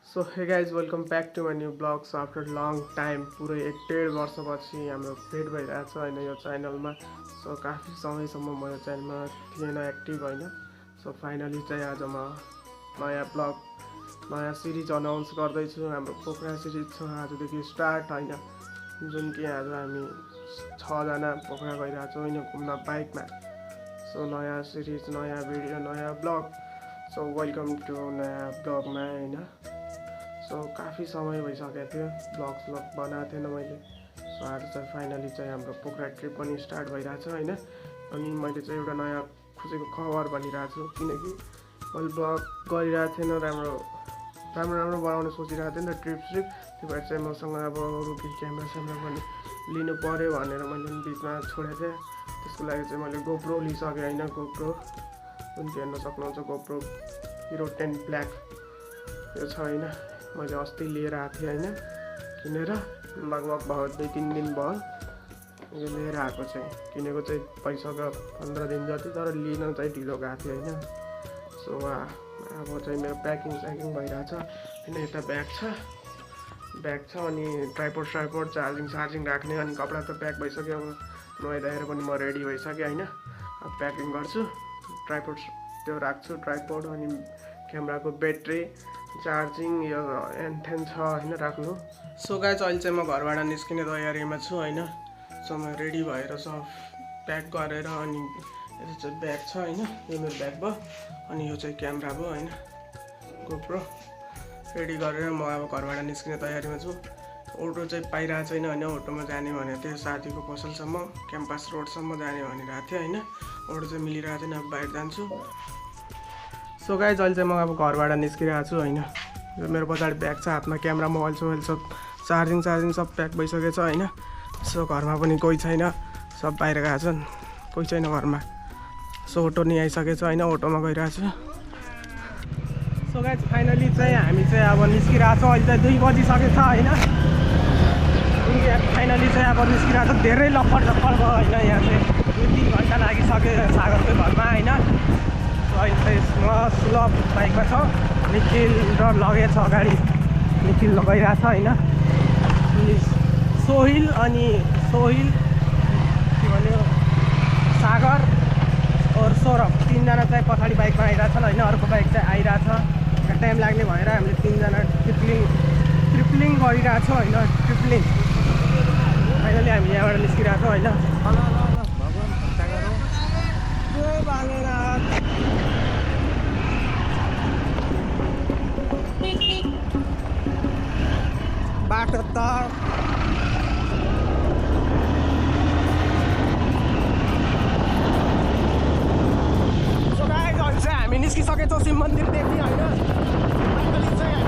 So hey guys welcome back to my new blog. So after long time पुरै 1.5 वर्षपछि हाम्रो भेट भइरहेको छ होइन यो च्यानलमा। सो काफी समयसम्म म यो च्यानलमा थिएन एक्टिभ होइन। सो फाइनली चाहिँ आज म नयाँ ब्लग नयाँ सिरिज अनाउन्स गर्दैछु। हाम्रो पोखरा सिरिज छ आजदेखि स्टार्ट होइन, जुन कि आज हामी 6 जना पोखरा गइरहेको छौँ होइन घुम्न बाइकमा। सो नयाँ सिरिज, नयाँ भिडियो, नयाँ ब्लग। सो वेलकम टु नयाँ ब्लगमा होइन। सो काफ़ी समय भइसकेको थियो ब्लग बनाएको थिएन मैले। सो आज चाहिँ फाइनली चाहिँ हाम्रो पोखरा ट्रिप पनि स्टार्ट भइरहेको छ होइन। अनि मैले चाहिँ एउटा नयाँ खुसीको खबर भनिरहेको छु, किनकि मैले ब्लग गरिरहेको थिएन, राम्रो बनाउने सोचिरहेको थिएँ नि त ट्रिप। त्यो भएर चाहिँ मसँग अब अरू केही क्यामेरा पनि लिनु पऱ्यो भनेर मैले बिचमा छोडेको थिएँ। त्यसको लागि चाहिँ मैले गोप्रो लिइसकेँ होइन। गोप्रो जुन कि हेर्न सक्नुहुन्छ, गोप्रो हिरो 10 ब्ल्याक यो छ होइन। मैले अस्ति लिएर आएको थिएँ होइन, किनेर लगभग भयो 2-3 दिन भयो यो लिएर आएको चाहिँ। किनेको चाहिँ भइसक्यो 15 दिन जति, तर लिन चाहिँ ढिलो गएको थियो होइन। सो अब चाहिँ मेरो प्याकिङ भइरहेछ होइन। यता ब्याग छ अनि ट्राइपोड चार्जिङ राख्ने, अनि कपडा त प्याक भइसक्यो। अब नुहाइधुवाएर पनि म रेडी भइसकेँ होइन। अब प्याकिङ गर्छु, ट्राइपोड त्यो राख्छु, ट्राइपोड अनि क्यामेराको ब्याट्री चार्जिङ यो एन्टेन छ होइन राख्नु। सो गाइस अहिले चाहिँ म घरबाट निस्किने तयारीमा छु होइन। सो म रेडी भएर सब प्याक गरेर, अनि यो चाहिँ ब्याग छ होइन, यो मेरो ब्याग भयो, अनि यो चाहिँ क्यामेरा भयो होइन, गोप्रो रेडी गरेर म अब घरबाट निस्किने तयारीमा छु। अटो चाहिँ पाइरहेको छैन होइन। अटोमा जाने भनेको थियो साथीको पसलसम्म, क्याम्पस रोडसम्म जाने भनिरहेको थियो होइन। अटो चाहिँ मिलिरहेको छैन, अब बाहिर जान्छु। सो गाइज अहिले चाहिँ म अब घरबाट निस्किरहेको छु होइन। मेरो पछाडि ब्याग छ, हातमा क्यामेरा, मोबाइल सब चार्जिङ सब प्याक भइसकेको छ होइन। सो घरमा पनि कोही छैन, सब बाहिर गएको छन्, कोही छैन घरमा। सो अटो नि आइसकेको छ होइन, अटोमा गइरहेको छु। सो गाइज फाइनली चाहिँ हामी चाहिँ अब निस्किरहेको छौँ। अहिले चाहिँ 2 बजिसकेको छ होइन। फाइनली चाहिँ अब निस्किरहेको छ। धेरै लप्पड भयो होइन, यहाँ चाहिँ 2-3 घन्टा लागिसक्यो सागरको घरमा होइन। अहिले चाहिँ म सुलभ बाइकमा छ, निखिल र लगेज छ अगाडि, निखिल लगाइरहेको छ होइन। सोहिल के भन्यो, सागर और सौरभ 3 जना चाहिँ पछाडि बाइकमा आइरहेको छन् होइन। अर्को बाइक चाहिँ आइरहेको छ, टाइम लाग्ने भएर हामीले 3 जना ट्रिप्लिङ गरिरहेको छौँ होइन। ट्रिप्लिङ फाइनली हामी यहाँबाट निस्किरहेको छौँ होइन। बाटो त अहिले चाहिँ हामी निस्किसकेको छौँ शिव मन्दिरदेखि होइन। अहिले चाहिँ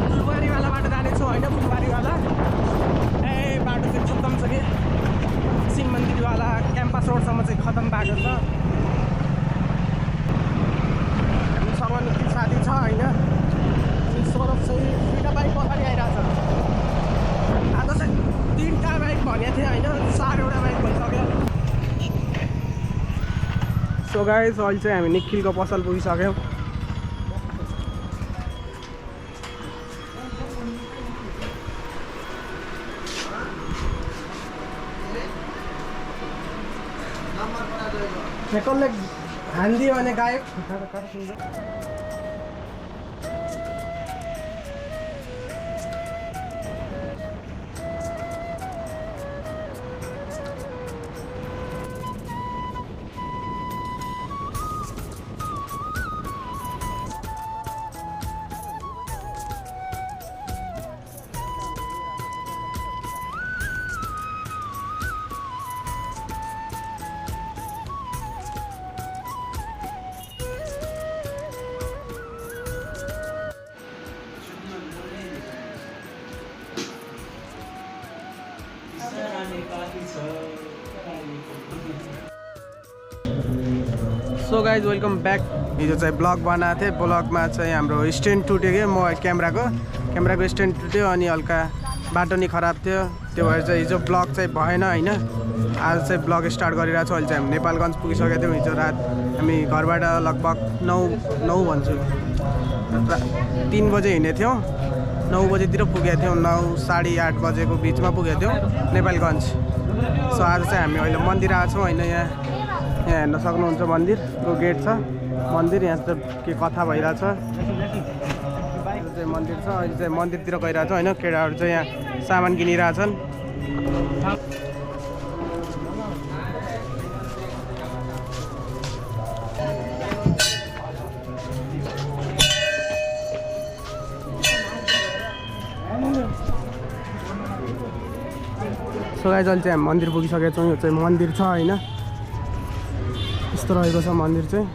फुलबारीवाला बाटो जानेछौँ होइन। फुलबारीवाला बाटो चाहिँ खत्तम छ कि, शिव मन्दिरवाला क्याम्पस रोडसम्म चाहिँ खत्तम बाटो छ। हामीसँग निकै साथी छ होइन। अनि सौरभ चाहिँ 2टा बाइक पछाडि आइरहेको छ। आज चाहिँ 3टा बाइक भनेको थिएँ होइन, 4वटा बाइक भइसक्यो। सो गाइस अहिले चाहिँ हामी निखिलको पसल पुगिसक्यौँ। कसले हान्दियो भने गायक सो गाइज वेलकम ब्याक। हिजो चाहिँ ब्लग बनाएको थिएँ, ब्लगमा चाहिँ हाम्रो स्ट्यान्ड टुट्यो क्या, म क्यामेराको स्ट्यान्ड टुट्यो, अनि हल्का बाटो नि खराब थियो। त्यो भएर चाहिँ हिजो ब्लग चाहिँ भएन होइन। आज चाहिँ ब्लग स्टार्ट गरिरहेको छु। अहिले चाहिँ हामी नेपालगञ्ज पुगिसकेको थियौँ। हिजो रात हामी घरबाट लगभग 9 भन्छु 3 बजे हिँडेको थियौँ 9 बजेतिर पुगेको थियौँ 9 साढे 8 बजेको बिचमा पुगेको थियौँ नेपालगञ्ज। सो आज चाहिँ हामी अहिले मन्दिर आएको छौँ होइन। यहाँ हेर्न सक्नुहुन्छ मन्दिरको गेट छ मन्दिर। यहाँ चाहिँ के कथा भइरहेछ चाहिँ मन्दिर छ। अहिले चाहिँ मन्दिरतिर गइरहेछ होइन। केटाहरू चाहिँ यहाँ सामान किनिरहेछन्। सो गाइस अहिले चाहिँ हामी मन्दिर पुगिसकेका छौँ। यो चाहिँ मन्दिर छ होइन। यस्तो रहेको छ मन्दिर चाहिँ।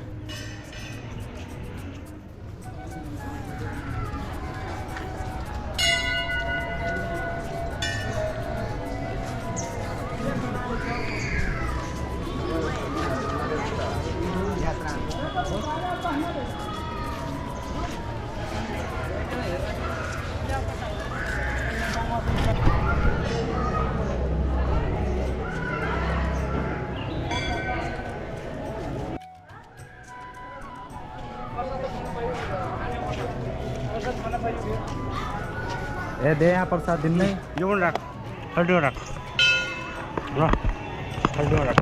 ए दे यहाँ प्रसाद दिन नै यो पनि राख हल्दीमा राख ल हल्दीमा राख।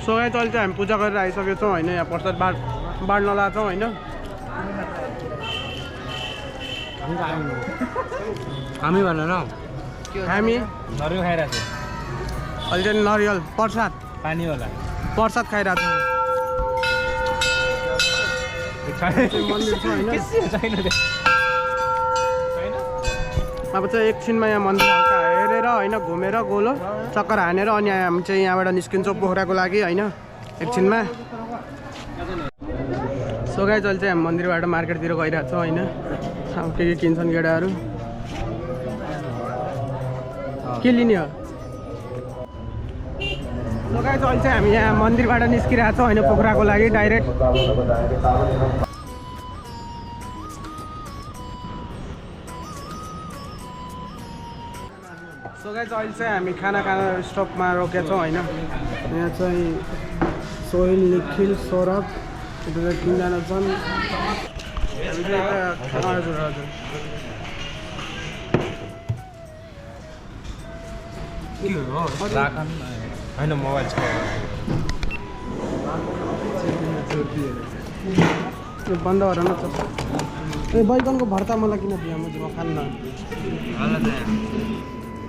सो गाइस अहिले चाहिँ हामी पूजा गरेर आइसकेको छौँ होइन। यहाँ प्रसाद बाँड्न लाग्छौँ होइन। हामी भनेर हामी नरिवल खाइरहेको छु। अहिले चाहिँ नरिवल प्रसाद पानी होला प्रसाद खाइरहेको छौँ। मन्दिर छ होइन। अब चाहिँ एकछिनमा यहाँ मन्दिर हल्का हेरेर होइन घुमेर गोलो चक्कर हानेर अनि हामी चाहिँ यहाँबाट निस्किन्छौँ पोखराको लागि होइन एकछिनमा। सो गाइस अहिले चाहिँ हामी मन्दिरबाट मार्केटतिर गइरहेको छौँ होइन। अब के किन्छन् केटाहरू के लिने हो। सो गाइस अहिले चाहिँ हामी यहाँ मन्दिरबाट निस्किरहेको छौँ होइन पोखराको लागि डाइरेक्ट। सो गाइस अहिले चाहिँ हामी खाना स्टपमा रोकेका छौँ होइन। यहाँ चाहिँ सोहिल निखिल सौरभ यता चाहिँ 3 जना छन्। हजुर हजुर के हो होइन मोबाइल छ बन्द गर न। ए बैगनको भर्ता मलाई किन दियो म खान्न।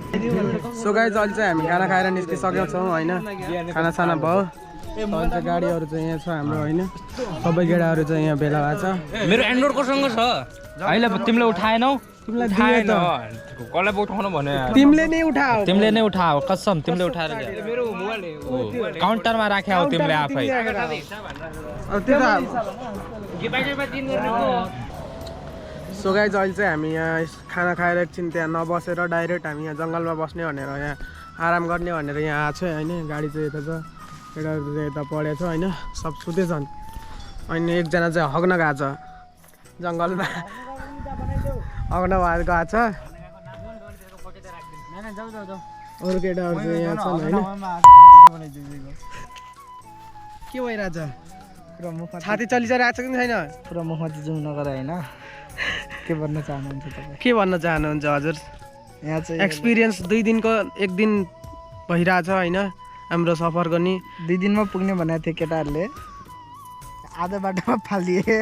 सो गाइस अहिले चाहिँ हामी खाना खाएर निस्किसकेका छौँ होइन। खानासाना भयो। अहिले चाहिँ गाडीहरू चाहिँ यहाँ छ हाम्रो होइन। सबै केटाहरू चाहिँ यहाँ भेला भएको छ। मेरो एन्ड्रोइड कोसँग छ अहिले तिमीले उठाएनौ तिमीलाई उठाएन कसलाई उठाउनु भने तिमीले नै उठाऊ तिमीले नै उठाऊ कसम तिमीले उठाएर मेरो मोबाइल काउन्टरमा राखे हो तिमीले आफै। सो गाइस अहिले चाहिँ हामी यहाँ खाना खाएर एकछिन त्यहाँ नबसेर डाइरेक्ट हामी यहाँ जङ्गलमा बस्ने भनेर यहाँ आराम गर्ने भनेर यहाँ आएको छ होइन। गाडी चाहिँ यता छ केटाहरू चाहिँ यता पढेको छ होइन। सब सुते छन् अनि एकजना चाहिँ हग्न गएको छ जङ्गलमा हग्न गएको छ। अरू केटाहरू चाहिँ यहाँ छन् होइन। के भइरहेछ छाती चलिरहेको छ कि छैन। पुरा मुखमा जुम नगर होइन। के भन्न चाहनुहुन्छ तपाईँ। के भन्न चाहनुहुन्छ हजुर। यहाँ चाहिँ एक्सपिरियन्स 2 दिनको 1 दिन भइरहेछ होइन हाम्रो सफर गर्ने। 2 दिनमा पुग्ने भनेको थियो केटाहरूले आधा बाटोमा फालिदिए।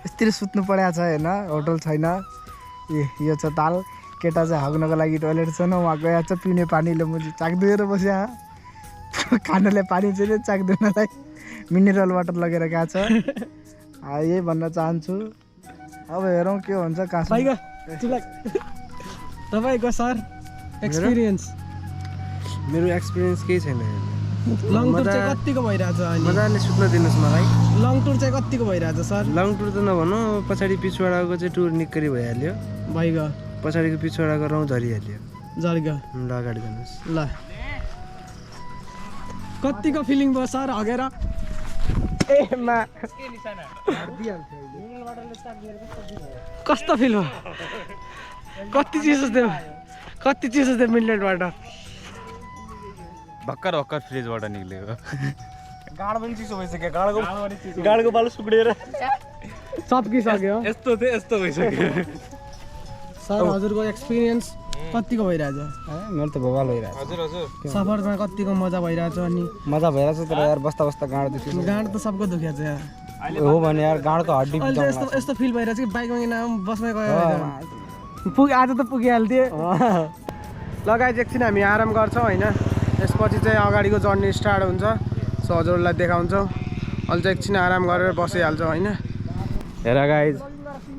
यस्तै सुत्नु परेको छ होइन। होटल छैन। यो छ ताल केटा चाहिँ हग्नको लागि टोइलेट छैन उहाँ गएको छ पिउने पानीले मुझे चाक दुखेर बस्या खानाले पानी चाहिँ चाक दुख्नलाई मिनरल वाटर लगेर गएको छ। यही भन्न चाहन्छु। अब हेरौँ के हुन्छ कहाँ तपाईँको सर एक्सपिरियन्स। मेरो एक्सपिरियन्स केही छैन। लङ टुर चाहिँ कतिको भइरहेछ अनि मजाले सुत्न दिनुहोस् मलाई। लङ टुर चाहिँ कतिको भइरहेछ सर। लङ टुर त नभनौँ पछाडि पिछवाडाको चाहिँ टुर निक्करी भइहाल्यो। भइगयो पछाडिको पिछवाडाको रौँ झरिहाल्यो। झर्गयो ल अगाडि जानुहोस्। ल कतिको फिलिङ भयो सर हगेर। ए मा कस्तो फिल भयो। कति चिसो थियो मिडनाइटबाट। भर्खर फ्रिजबाट निक्लेको गाड पनि चिसो भइसक्यो। गाडको बाल सुक्रिएर सकिसक्यो यस्तो थियो यस्तो भइसक्यो सर हजुरको एक्सपिरियन्स कतिको भइरहेछ मेरो त बवाल भइरहेछ हजुर हजुर सफरमा कतिको मजा भइरहेछ अनि मजा भइरहेछ तर यार बस्दा बस्दा गाँड दुख्छ गाँड त सबको दुखेको छ यार हो भने यार गाँडको हड्डी अहिले यस्तो यस्तो फिल भइरहेछ कि बाइकमा किन बसमै गयो आज त पुगिहाल्थ्यो ल गाइज एकछिन हामी आराम गर्छौँ होइन यसपछि चाहिँ अगाडिको जर्नी स्टार्ट हुन्छ सो हजुरहरूलाई देखाउँछौँ अहिले चाहिँ एकछिन आराम गरेर बसिहाल्छौँ होइन हेर गाइज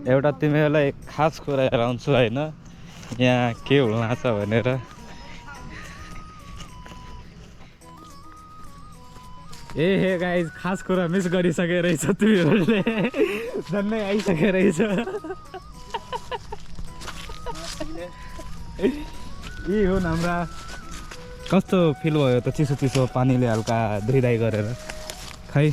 एउटा तिमीहरूलाई खास कुरा हेराउँछु होइन यहाँ के हुन छ भनेर ए हे गाइज खास कुरा मिस गरिसके रहेछ तिमीहरूले झन्नै आइसके रहेछ यही हो हाम्रा कस्तो फिल भयो त चिसो चिसो पानीले हल्का धुइधाइ गरेर खै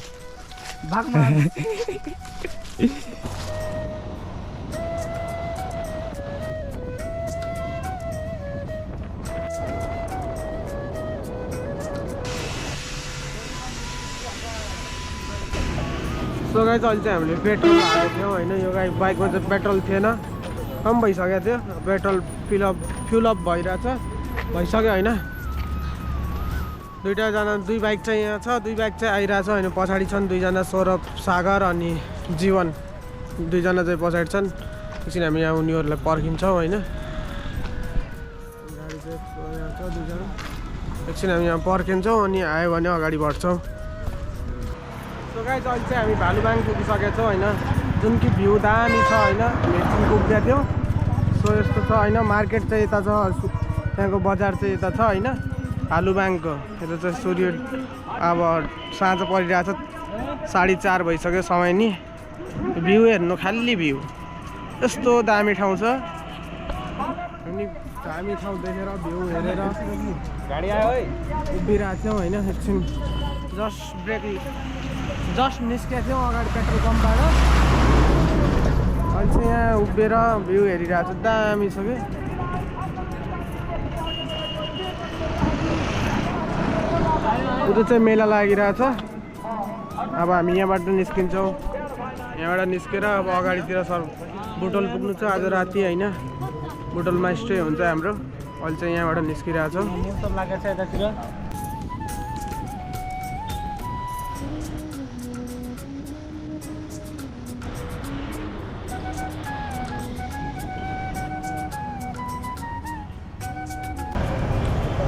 सो गाइज अहिले चाहिँ हामीले पेट्रोल हालेको थियौँ होइन यो गाई बाइकमा चाहिँ पेट्रोल थिएन कम भइसकेको थियो पेट्रोल फ्युलअप भइसक्यो होइन दुई बाइक चाहिँ यहाँ छ दुई बाइक चाहिँ आइरहेछ होइन पछाडि छन् दुईजना सौरभ सागर अनि जीवन दुईजना चाहिँ पछाडि छन् एकछिन हामी यहाँ उनीहरूलाई पर्खिन्छौँ होइन गाडी चाहिँ यहाँ छ दुईजना एकछिन हामी यहाँ पर्खिन्छौँ अनि आयो भने अगाडि बढ्छौँ सो गाइज अहिले चाहिँ हामी भालुबाङ पुगिसकेको छौँ होइन जुन कि भ्यू दामी छ होइन हामी एकछिन पुग्दै थियौँ सो यस्तो छ होइन मार्केट चाहिँ यता छ त्यहाँको बजार चाहिँ यता छ होइन भालुबाङको यता चाहिँ सूर्य अब साँझ परिरहेछ 4:30 भइसक्यो समय नि भ्यू हेर्नु खाली भ्यू यस्तो दामी ठाउँ छ अनि दामी ठाउँ देखेर भ्यू हेरेर गाडी आयो है उभिरहेको थियौँ होइन एकछिन जस्ट निस्केको थियौँ अगाडि पेट्रोल पम्पबाट अहिले चाहिँ यहाँ उभिएर भ्यू हेरिरहेको छ दामी छ कि उता चाहिँ मेला लागिरहेछ अब हामी यहाँबाट निस्किन्छौँ यहाँबाट निस्केर अब अगाडितिर सर बुटोल पुग्नु छ आज राति होइन बुटोलमा स्टे हुन्छ हाम्रो अहिले चाहिँ यहाँबाट निस्किरहेछौँ लागेको छ यतातिर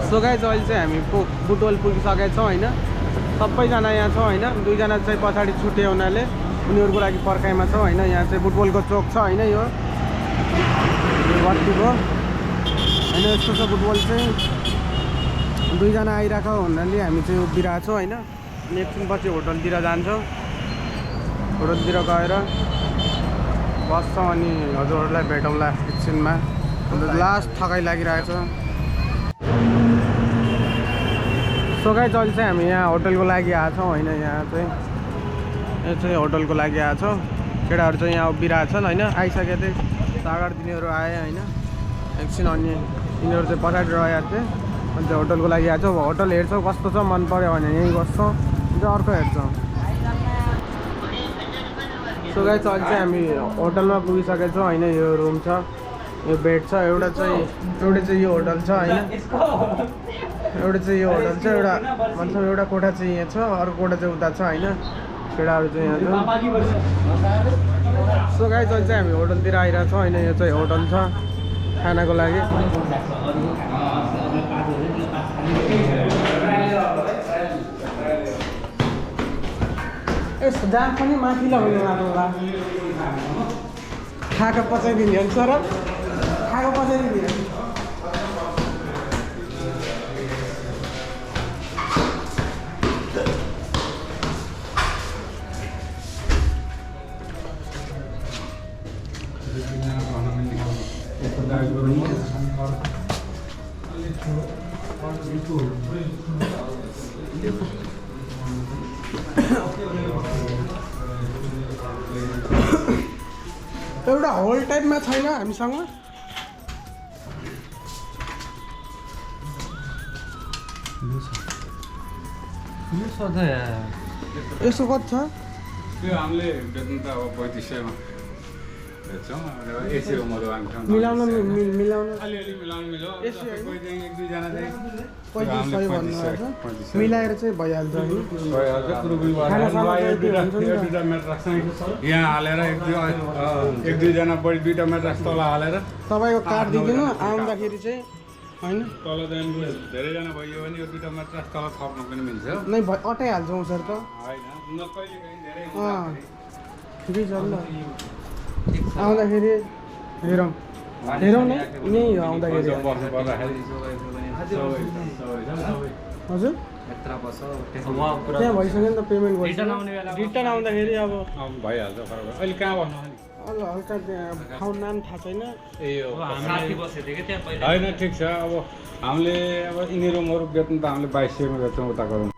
सो गाइज अहिले चाहिँ हामी बुटोल पुगिसकेका छौँ होइन सबैजना यहाँ छौँ होइन दुईजना चाहिँ पछाडि छुट्यो हुनाले उनीहरूको लागि पर्खाइमा छौँ होइन यहाँ चाहिँ बुटबलको चोक छ होइन यो बत्तीको होइन यस्तो छ बुटबल चाहिँ दुईजना आइरहेको हुनाले हामी चाहिँ उभिरहेको छौँ होइन अनि एकछिनपछि होटलतिर जान्छौँ होटलतिर गएर बस्छौँ अनि हजुरहरूलाई भेटौँला एकछिनमा लास्ट थकाइ लागिरहेको छ सो गाइज अहिले चाहिँ हामी यहाँ होटलको लागि आएको छौँ होइन यहाँ चाहिँ होटलको लागि आएको छौँ केटाहरू चाहिँ यहाँ उभिरहेको छन् होइन आइसकेको थिएँ सागर तिनीहरू आए होइन एकछिन अनि तिनीहरू चाहिँ पछाडि रहेको थिएँ अनि चाहिँ होटलको लागि आएको छौँ होटल हेर्छौँ कस्तो छ मन पऱ्यो भने यहीँ बस्छौँ अन्त अर्को हेर्छौँ सो गाइज अहिले चाहिँ हामी होटलमा पुगिसकेको छौँ होइन यो रुम छ यो बेड छ एउटा चाहिँ यो होटल छ होइन एउटा चाहिँ यो होटल छ एउटा मतलब एउटा कोठा चाहिँ यहाँ छ अर्को कोठा चाहिँ उता छ होइन केटाहरू चाहिँ यहाँ छ सो गाइज अहिले चाहिँ हामी होटलतिर आइरहेको छौँ होइन यो चाहिँ होटल छ खानाको लागि यस्तो जहाँ पनि माथि लगाउनु होला खाएको पचाइदिने हो सर खाएको पचाइदिने एउटा होल टाइपमा छैन हामीसँग यसो कति छ त्यो हामीले बेच्नु त अब 3500मा बेच्छौँ एसीको मधुवाङ ठाउँ मिलाउन मिलाउन अलिअलि मिलाउनु मिल्यो कोही चाहिँ एक दुईजना चाहिँ 3500 भन्नुभएको छ मिलाएर चाहिँ भइहाल्छ होइन यहाँ हालेर एक दुईजना बढी 2टा म्याट्रेस तल हालेर तपाईँको काटिदिनु आउँदाखेरि चाहिँ होइन तल जानु धेरैजना भइयो भने यो 2टा म्याट्रेस तल थप्नु पनि मिल्छ नै अटाइहाल्छौँ सर त होइन कहिलेकाहीँ धेरै ठिकै छ नि आउँदाखेरि हेरौँ हेरौँ नै यहीँ हो आउँदाखेरि बस्नु पर्दाखेरि हजुर त्यहाँ भइसक्यो नि त पेमेन्ट गरिसक्यो रिटर्न आउँदाखेरि अब भइहाल्छ फरक अहिले कहाँ भन्नु हल्का त्यहाँ ठाउँ नाम थाहा छैन होइन ठिक छ अब हामीले अब यिनीहरू बेच्नु त हामीले 2200मा बेच्छौँ उता गरौँ